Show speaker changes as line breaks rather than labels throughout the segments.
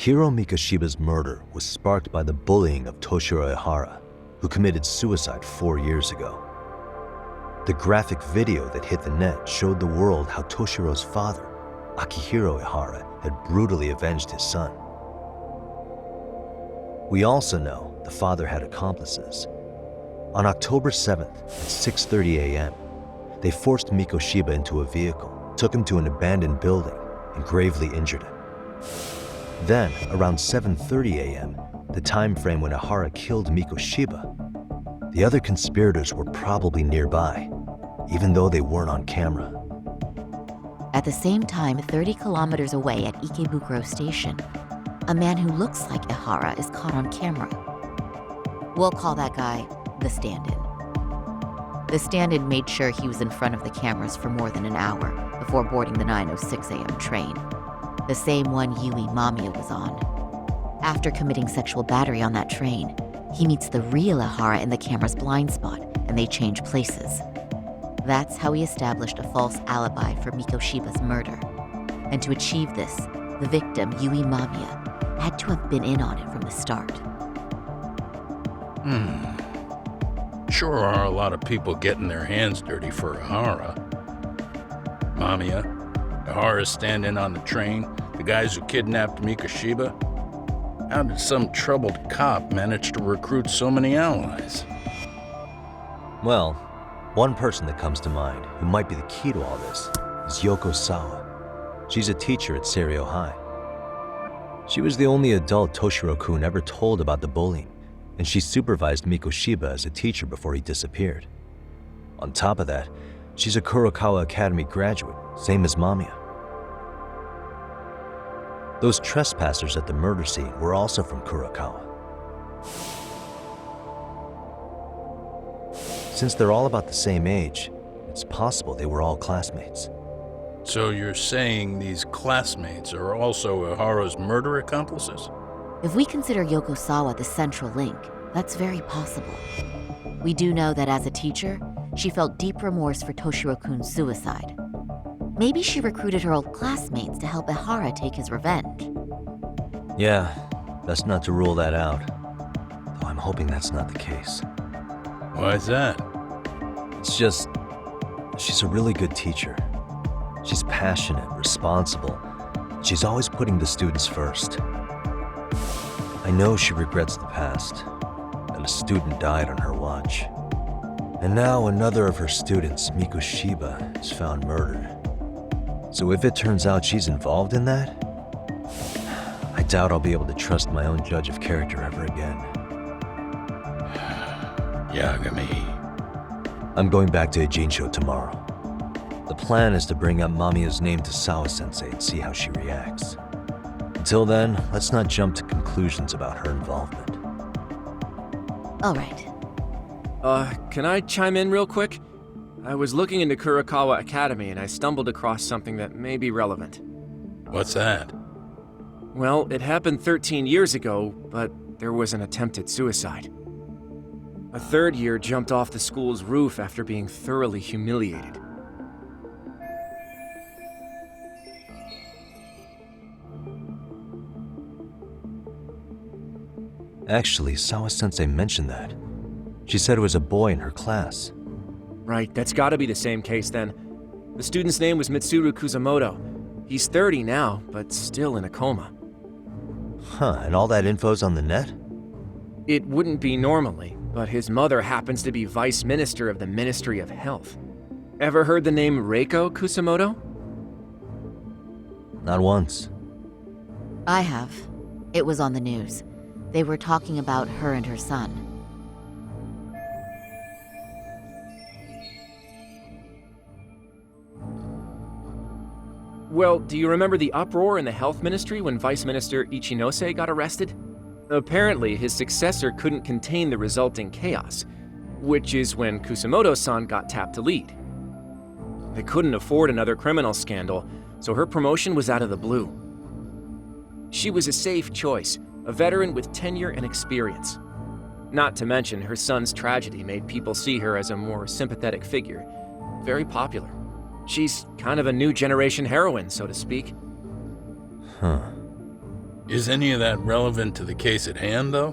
Hiro Mikoshiba's murder was sparked by the bullying of Toshiro Ihara, who committed suicide 4 years ago. The graphic video that hit the net showed the world how Toshiro's father, Akihiro Ihara, had brutally avenged his son. We also know the father had accomplices. On October 7th at 6:30 a.m., they forced Mikoshiba into a vehicle, took him to an abandoned building, and gravely injured him. Then, around 7:30 a.m., the time frame when Ihara killed Mikoshiba, the other conspirators were probably nearby, even though they weren't on camera.
At the same time, 30 kilometers away at Ikebukuro Station, a man who looks like Ihara is caught on camera. We'll call that guy the stand-in. The stand-in made sure he was in front of the cameras for more than an hour before boarding the 9:06 a.m. train, the same one Yui Mamiya was on. After committing sexual battery on that train, he meets the real Ihara in the camera's blind spot, and they change places. That's how he established a false alibi for Mikoshiba's murder. And to achieve this, the victim, Yui Mamiya, had to have been in on it from the start.
Sure are a lot of people getting their hands dirty for Ihara. Mamiya, Ihara's stand-in on the train, the guys who kidnapped Mikoshiba. How did some troubled cop manage to recruit so many allies?
Well, one person that comes to mind who might be the key to all this is Yoko Sawa. She's a teacher at Seiryo High. She was the only adult Toshiro-kun ever told about the bullying, and she supervised Mikoshiba as a teacher before he disappeared. On top of that, she's a Kurokawa Academy graduate, same as Mamiya. Those trespassers at the murder scene were also from Kurokawa. Since they're all about the same age, it's possible they were all classmates.
So you're saying these classmates are also Ihara's murder accomplices?
If we consider Yoko Sawa the central link, that's very possible. We do know that as a teacher, she felt deep remorse for Toshiro-kun's suicide. Maybe she recruited her old classmates to help Ihara take his revenge.
Yeah, best not to rule that out. Though I'm hoping that's not the case.
Why's that?
It's just, she's a really good teacher. She's passionate, responsible. She's always putting the students first. I know she regrets the past, that a student died on her watch. And now another of her students, Mikoshiba, is found murdered. So if it turns out she's involved in that, I doubt I'll be able to trust my own judge of character ever again.
Yagami.
I'm going back to Ijincho tomorrow. The plan is to bring up Mamiya's name to Sawa-sensei and see how she reacts. Until then, let's not jump to conclusions about her involvement.
All right.
Can I chime in real quick? I was looking into Kurokawa Academy and I stumbled across something that may be relevant.
What's that?
Well, it happened 13 years ago, but there was an attempted suicide. A third year jumped off the school's roof after being thoroughly humiliated.
Actually, Sawa-sensei mentioned that. She said it was a boy in her class.
Right, that's gotta be the same case then. The student's name was Mitsuru Kusamoto. He's 30 now, but still in a coma.
Huh, and all that info's on the net?
It wouldn't be normally, but his mother happens to be Vice Minister of the Ministry of Health. Ever heard the name Reiko Kusamoto?
Not once.
I have. It was on the news. They were talking about her and her son.
Well, do you remember the uproar in the health ministry when Vice Minister Ichinose got arrested? Apparently, his successor couldn't contain the resulting chaos, which is when Kusamoto-san got tapped to lead. They couldn't afford another criminal scandal, so her promotion was out of the blue. She was a safe choice, a veteran with tenure and experience. Not to mention, her son's tragedy made people see her as a more sympathetic figure. Very popular. She's kind of a new generation heroine, so to speak.
Huh.
Is any of that relevant to the case at hand, though?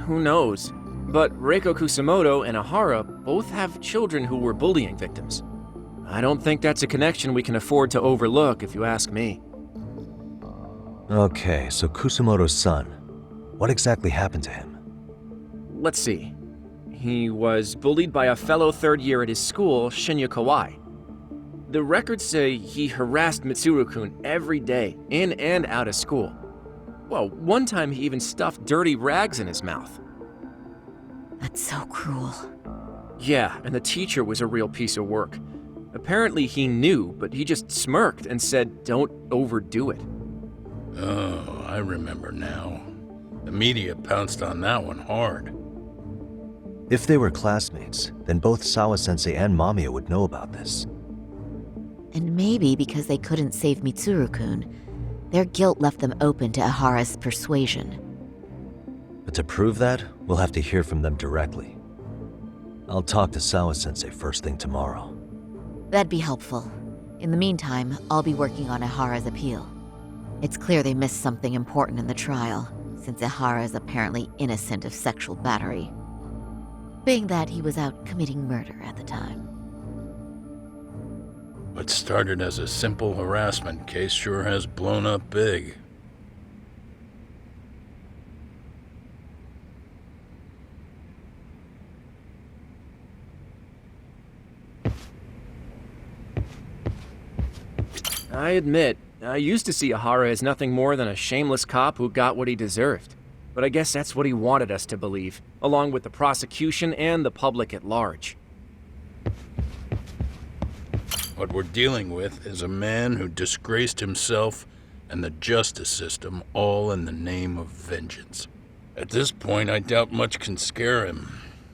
Who knows? But Reiko Kusamoto and Ahara both have children who were bullying victims. I don't think that's a connection we can afford to overlook, if you ask me.
Okay, so Kusamoto's son. What exactly happened to him?
Let's see. He was bullied by a fellow third year at his school, Shinya Kawai. The records say he harassed Mitsuru-kun every day, in and out of school. Well, one time he even stuffed dirty rags in his mouth.
That's so cruel.
Yeah, and the teacher was a real piece of work. Apparently he knew, but he just smirked and said, "Don't overdo it."
Oh, I remember now. The media pounced on that one hard.
If they were classmates, then both Sawa-sensei and Mamiya would know about this.
And maybe because they couldn't save Mitsuru-kun, their guilt left them open to Ahara's persuasion.
But to prove that, we'll have to hear from them directly. I'll talk to Sawa-sensei first thing tomorrow.
That'd be helpful. In the meantime, I'll be working on Ahara's appeal. It's clear they missed something important in the trial, since Ahara is apparently innocent of sexual battery, being that he was out committing murder at the time.
What started as a simple harassment case sure has blown up big.
I admit, I used to see Ahara as nothing more than a shameless cop who got what he deserved. But I guess that's what he wanted us to believe, along with the prosecution and the public at large.
What we're dealing with is a man who disgraced himself and the justice system, all in the name of vengeance. At this point, I doubt much can scare him.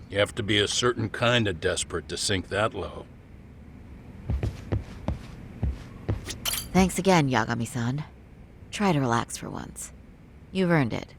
You have to be a certain kind of desperate to sink that low.
Thanks again, Yagami-san. Try to relax for once. You've earned it.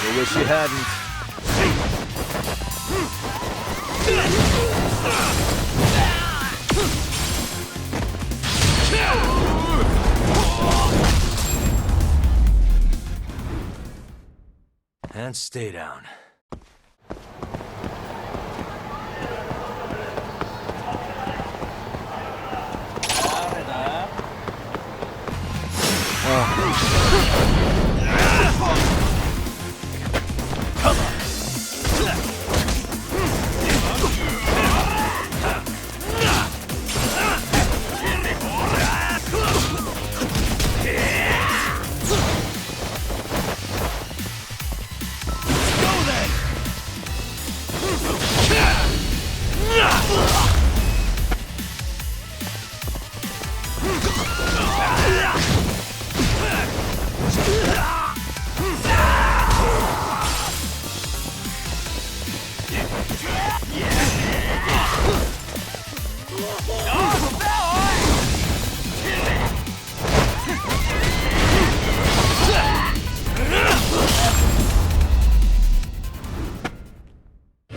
I wish you hadn't. And stay down.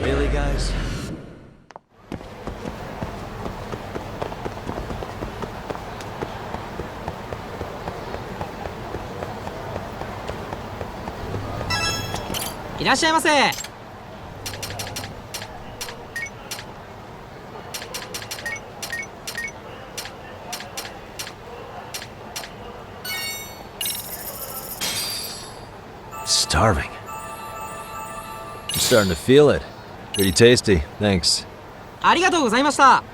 Really, guys?
いらっしゃいませ。
starving. I'm starting to feel it. Pretty tasty, thanks.
ありがとうございました。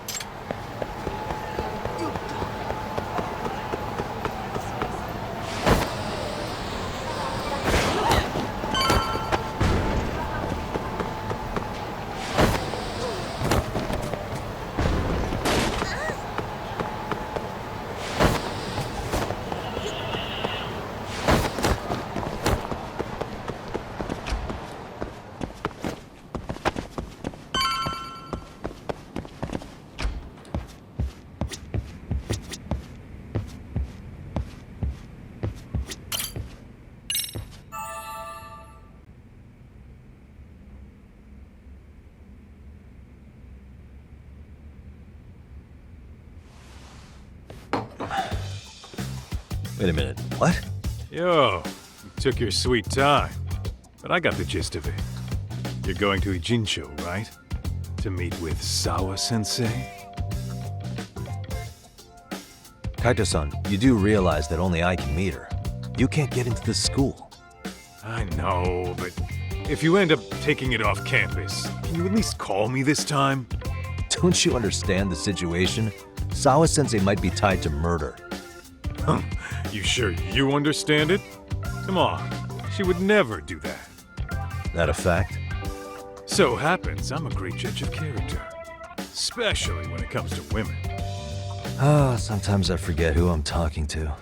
Wait a minute, what?
Yo, you took your sweet time. But I got the gist of it. You're going to Ijincho, right? To meet with Sawa-sensei?
Kaito-san, you do realize that only I can meet her. You can't get into this school.
I know, but if you end up taking it off campus, can you at least call me this time?
Don't you understand the situation? Sawa-sensei might be tied to murder.
You sure you understand it? Come on, she would never do that.
That a fact?
So happens I'm a great judge of character. Especially when it comes to women.
Sometimes I forget who I'm talking to.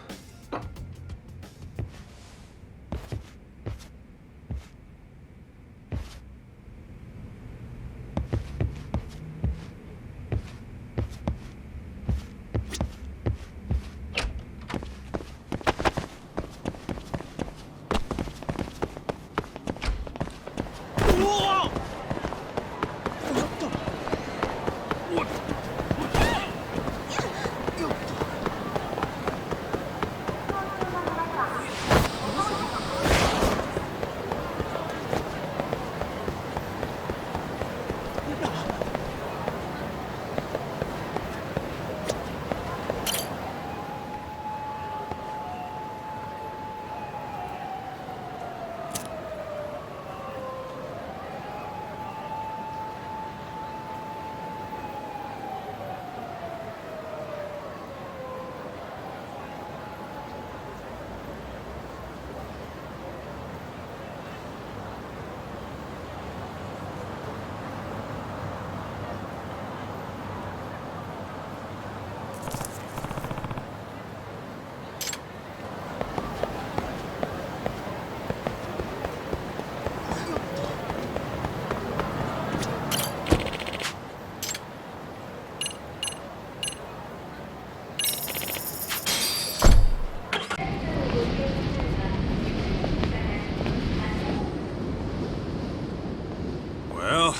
Well,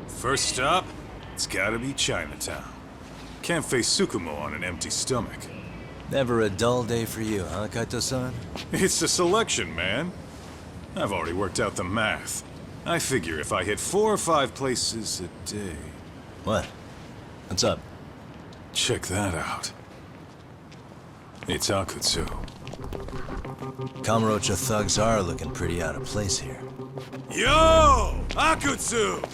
first stop, it's gotta be Chinatown. Can't face Tsukumo on an empty stomach.
Never a dull day for you, huh, Kaito-san?
It's the selection, man. I've already worked out the math. I figure if I hit 4 or 5 places a day...
What? What's up?
Check that out. It's Akutsu.
Kamurocho thugs are looking pretty out of place here.
Yo! Akutsu!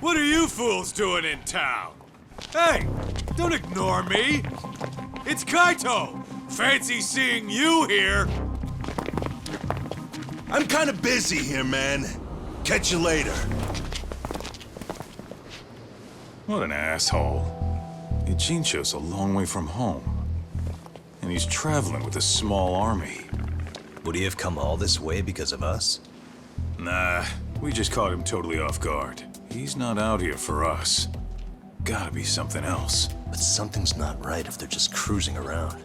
What are you fools doing in town? Hey! Don't ignore me! It's Kaito! Fancy seeing you here!
I'm kinda busy here, man. Catch you later.
What an asshole. Ijincho's a long way from home. And he's traveling with a small army.
Would he have come all this way because of us?
Nah, we just caught him totally off guard. He's not out here for us. Gotta be something else.
But something's not right if they're just cruising around.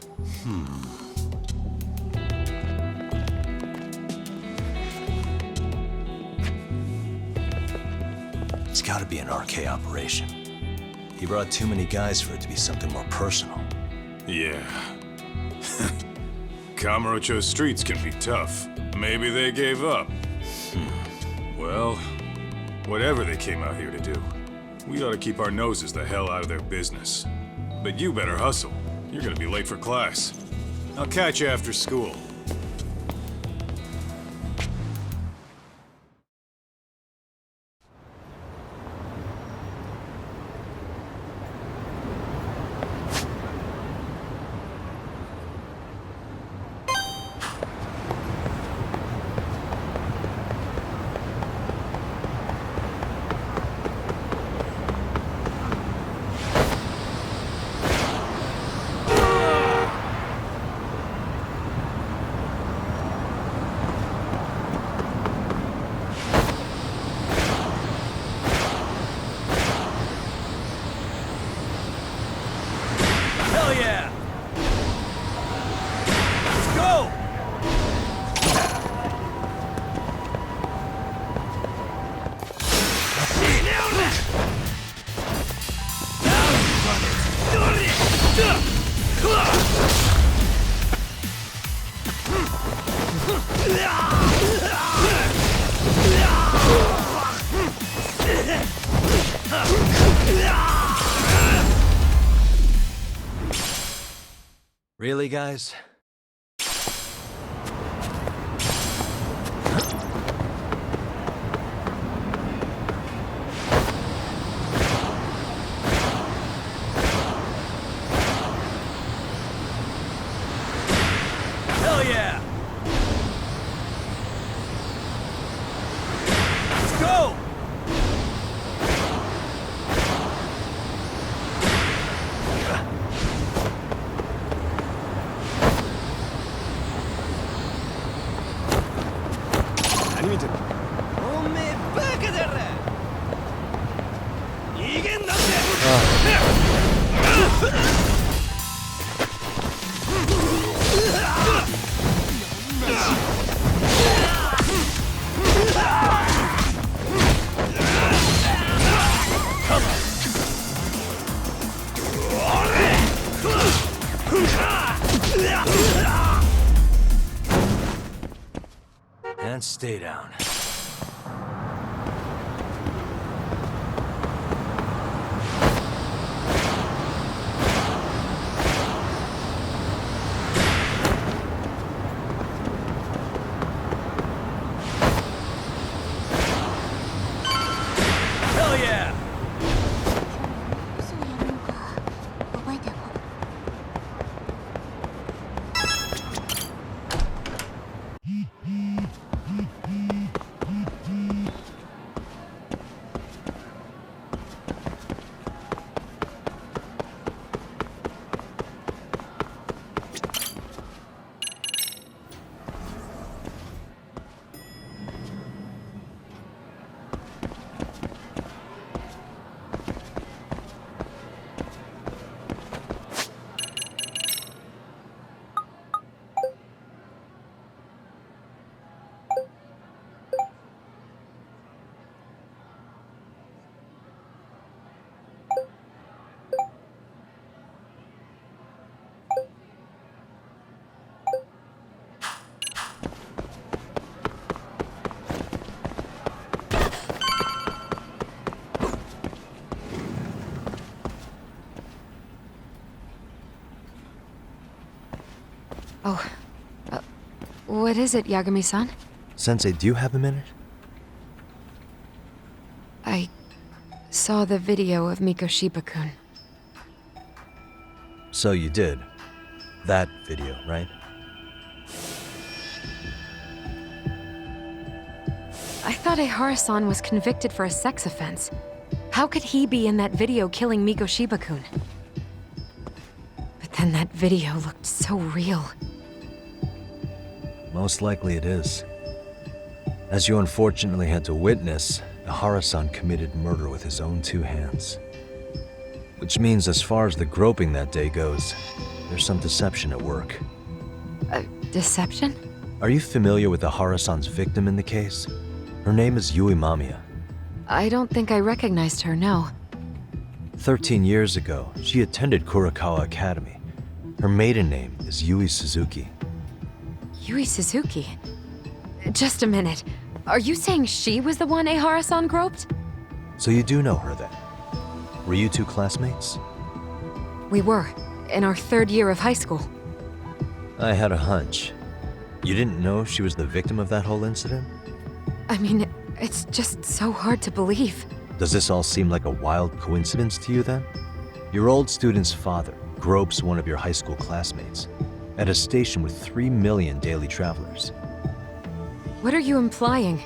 It's gotta be an RK operation. He brought too many guys for it to be something more personal.
Yeah. Kamurocho's streets can be tough. Maybe they gave up. Well, whatever they came out here to do, we ought to keep our noses the hell out of their business. But you better hustle. You're gonna be late for class. I'll catch you after school.
Really, guys? Hell yeah! Let's go! And stay down. Hell yeah!
Oh, what is it, Yagami-san?
Sensei, do you have a minute?
I saw the video of Mikoshiba-kun.
So you did. That video, right?
I thought Ehara-san was convicted for a sex offense. How could he be in that video killing Mikoshiba-kun? But then that video looked so real.
Most likely it is. As you unfortunately had to witness, Ehara-san committed murder with his own two hands. Which means as far as the groping that day goes, there's some deception at work.
Deception?
Are you familiar with Ehara-san's victim in the case? Her name is Yui Mamiya.
I don't think I recognized her, no.
13 years ago, she attended Kurakawa Academy. Her maiden name is Yui Suzuki.
Yui Suzuki? Just a minute. Are you saying she was the one Ehara-san groped?
So you do know her then? Were you two classmates?
We were, in our third year of high school.
I had a hunch. You didn't know she was the victim of that whole incident?
I mean, it's just so hard to believe.
Does this all seem like a wild coincidence to you then? Your old student's father gropes one of your high school classmates at a station with 3 million daily travelers.
What are you implying?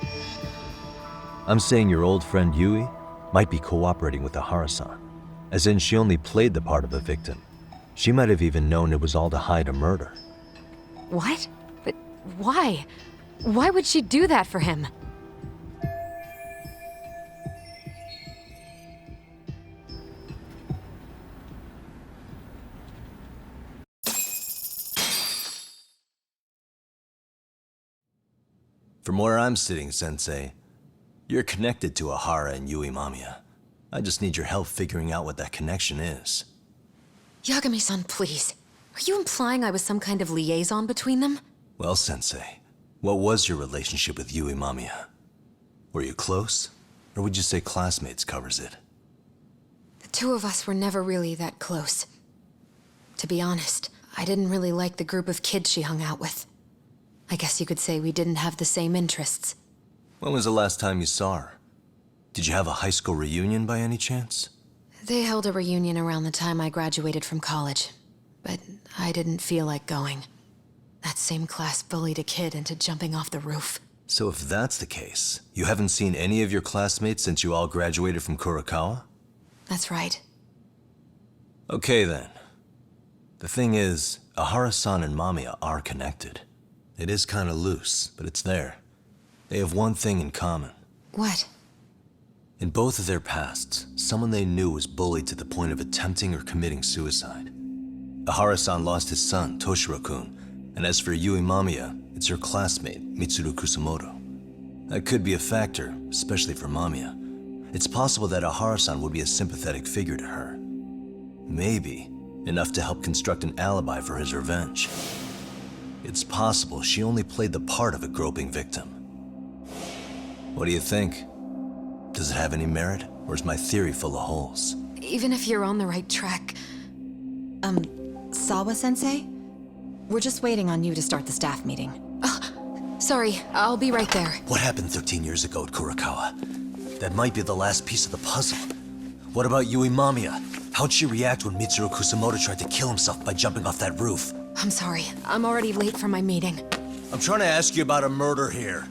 I'm saying your old friend Yui might be cooperating with Ehara-san, as in she only played the part of a victim. She might have even known it was all to hide a murder.
What? But why? Why would she do that for him?
From where I'm sitting, Sensei, you're connected to Ehara and Yui Mamiya. I just need your help figuring out what that connection is.
Yagami-san, please. Are you implying I was some kind of liaison between them?
Well, Sensei, what was your relationship with Yui Mamiya? Were you close? Or would you say classmates covers it?
The two of us were never really that close. To be honest, I didn't really like the group of kids she hung out with. I guess you could say we didn't have the same interests.
When was the last time you saw her? Did you have a high school reunion by any chance?
They held a reunion around the time I graduated from college, but I didn't feel like going. That same class bullied a kid into jumping off the roof.
So if that's the case, you haven't seen any of your classmates since you all graduated from Kurokawa?
That's right.
Okay then. The thing is, Ahara-san and Mamiya are connected. It is kinda loose, but it's there. They have one thing in common.
What?
In both of their pasts, someone they knew was bullied to the point of attempting or committing suicide. Ahara-san lost his son, Toshiro-kun, and as for Yui Mamiya, it's her classmate, Mitsuru Kusamoto. That could be a factor, especially for Mamiya. It's possible that Ahara-san would be a sympathetic figure to her. Maybe enough to help construct an alibi for his revenge. It's possible she only played the part of a groping victim. What do you think? Does it have any merit, or is my theory full of holes?
Even if you're on the right track...
Sawa-sensei? We're just waiting on you to start the staff meeting.
Sorry, I'll be right there.
What happened 13 years ago at Kurokawa? That might be the last piece of the puzzle. What about Yui Mamiya? How'd she react when Mitsuru Kusamoto tried to kill himself by jumping off that roof?
I'm sorry, I'm already late for my meeting.
I'm trying to ask you about a murder here.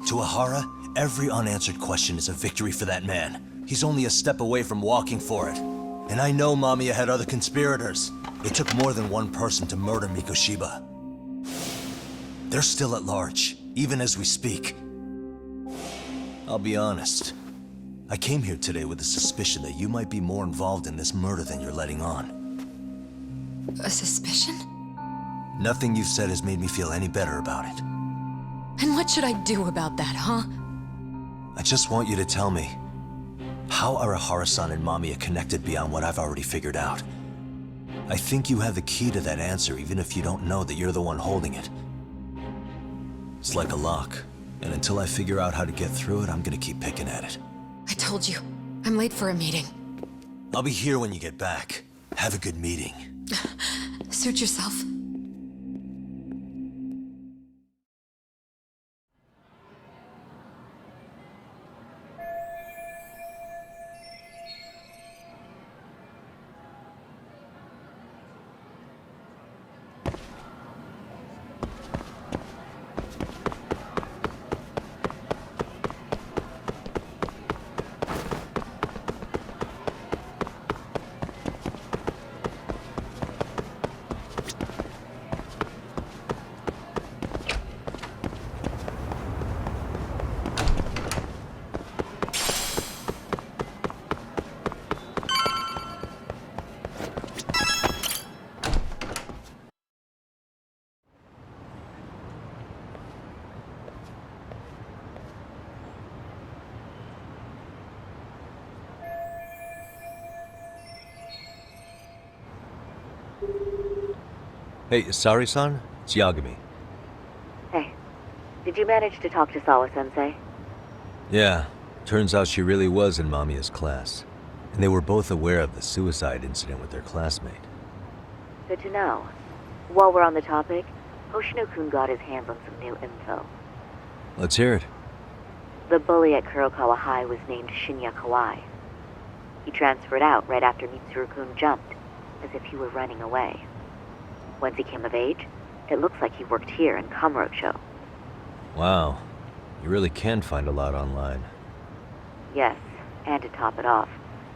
To Ahara, every unanswered question is a victory for that man. He's only a step away from walking for it. And I know Mamiya had other conspirators. It took more than one person to murder Mikoshiba. They're still at large, even as we speak. I'll be honest. I came here today with a suspicion that you might be more involved in this murder than you're letting on.
A suspicion?
Nothing you've said has made me feel any better about it.
And what should I do about that, huh?
I just want you to tell me, how are Ahara-san and Mamiya connected beyond what I've already figured out? I think you have the key to that answer, even if you don't know that you're the one holding it. It's like a lock, and until I figure out how to get through it, I'm gonna keep picking at it.
I told you, I'm late for a meeting.
I'll be here when you get back. Have a good meeting.
Suit yourself.
Hey, Sari-san? It's Yagami.
Hey, did you manage to talk to Sawa-sensei?
Yeah, turns out she really was in Mamiya's class. And they were both aware of the suicide incident with their classmate.
Good to know. While we're on the topic, Hoshino-kun got his hands on some new info.
Let's hear it.
The bully at Kurokawa High was named Shinya Kawai. He transferred out right after Mitsuru-kun jumped, as if he were running away. Once he came of age, it looks like he worked here in Kamurocho.
Wow. You really can find a lot online.
Yes, and to top it off,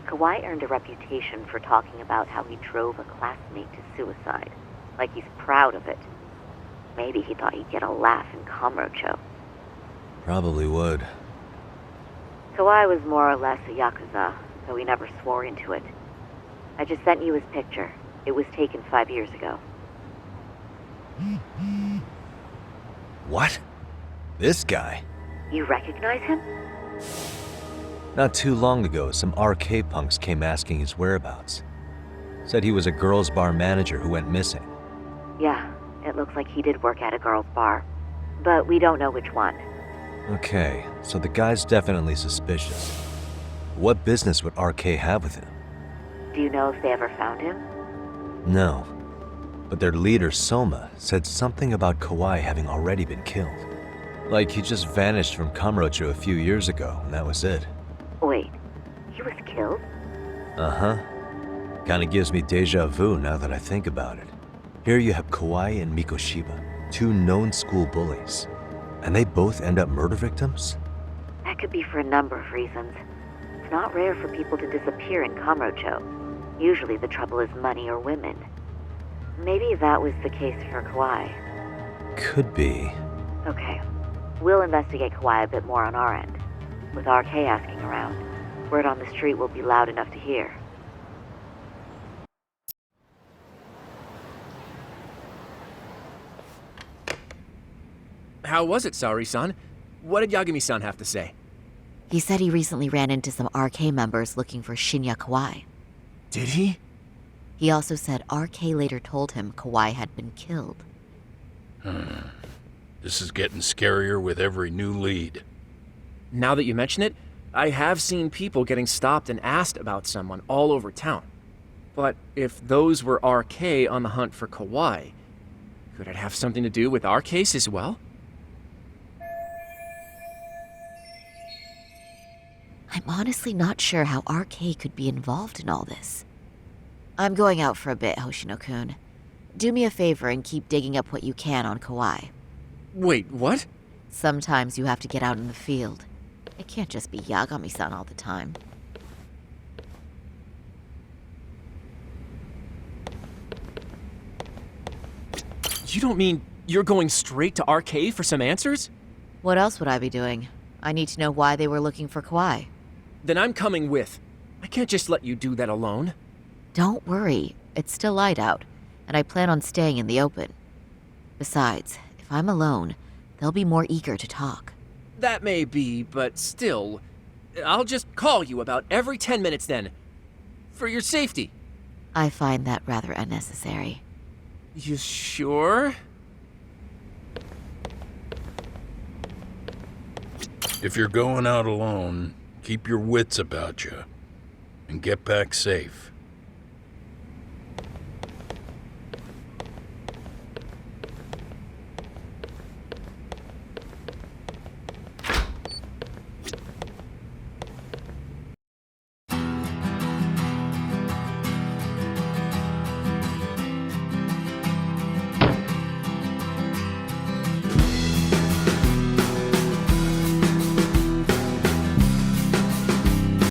Kawai earned a reputation for talking about how he drove a classmate to suicide, like he's proud of it. Maybe he thought he'd get a laugh in Kamurocho.
Probably would.
Kawai was more or less a Yakuza, though he never swore into it. I just sent you his picture. It was taken 5 years ago.
What? This guy?
You recognize him?
Not too long ago, some RK punks came asking his whereabouts. Said he was a girls' bar manager who went missing.
Yeah, it looks like he did work at a girls' bar. But we don't know which one.
Okay, so the guy's definitely suspicious. What business would RK have with him?
Do you know if they ever found him?
No. But their leader, Soma, said something about Kawai having already been killed. Like he just vanished from Kamurocho a few years ago, and that was it.
Wait, he was killed?
Uh-huh. Kinda gives me deja vu now that I think about it. Here you have Kawai and Mikoshiba, two known school bullies. And they both end up murder victims?
That could be for a number of reasons. It's not rare for people to disappear in Kamurocho. Usually the trouble is money or women. Maybe that was the case for Kawai.
Could be.
Okay. We'll investigate Kawai a bit more on our end. With RK asking around, word on the street will be loud enough to hear.
How was it, Saori-san? What did Yagami-san have to say?
He said he recently ran into some RK members looking for Shinya Kawai.
Did he?
He also said RK later told him Kawai had been killed.
This is getting scarier with every new lead.
Now that you mention it, I have seen people getting stopped and asked about someone all over town. But if those were RK on the hunt for Kawai, could it have something to do with our case as well?
I'm honestly not sure how RK could be involved in all this. I'm going out for a bit, Hoshino-kun. Do me a favor and keep digging up what you can on Kawai.
Wait, what?
Sometimes you have to get out in the field. It can't just be Yagami-san all the time.
You don't mean you're going straight to RK for some answers?
What else would I be doing? I need to know why they were looking for Kawai.
Then I'm coming with. I can't just let you do that alone.
Don't worry, it's still light out, and I plan on staying in the open. Besides, if I'm alone, they'll be more eager to talk.
That may be, but still, I'll just call you about every 10 minutes then. For your safety.
I find that rather unnecessary.
You sure?
If you're going out alone, keep your wits about you and get back safe.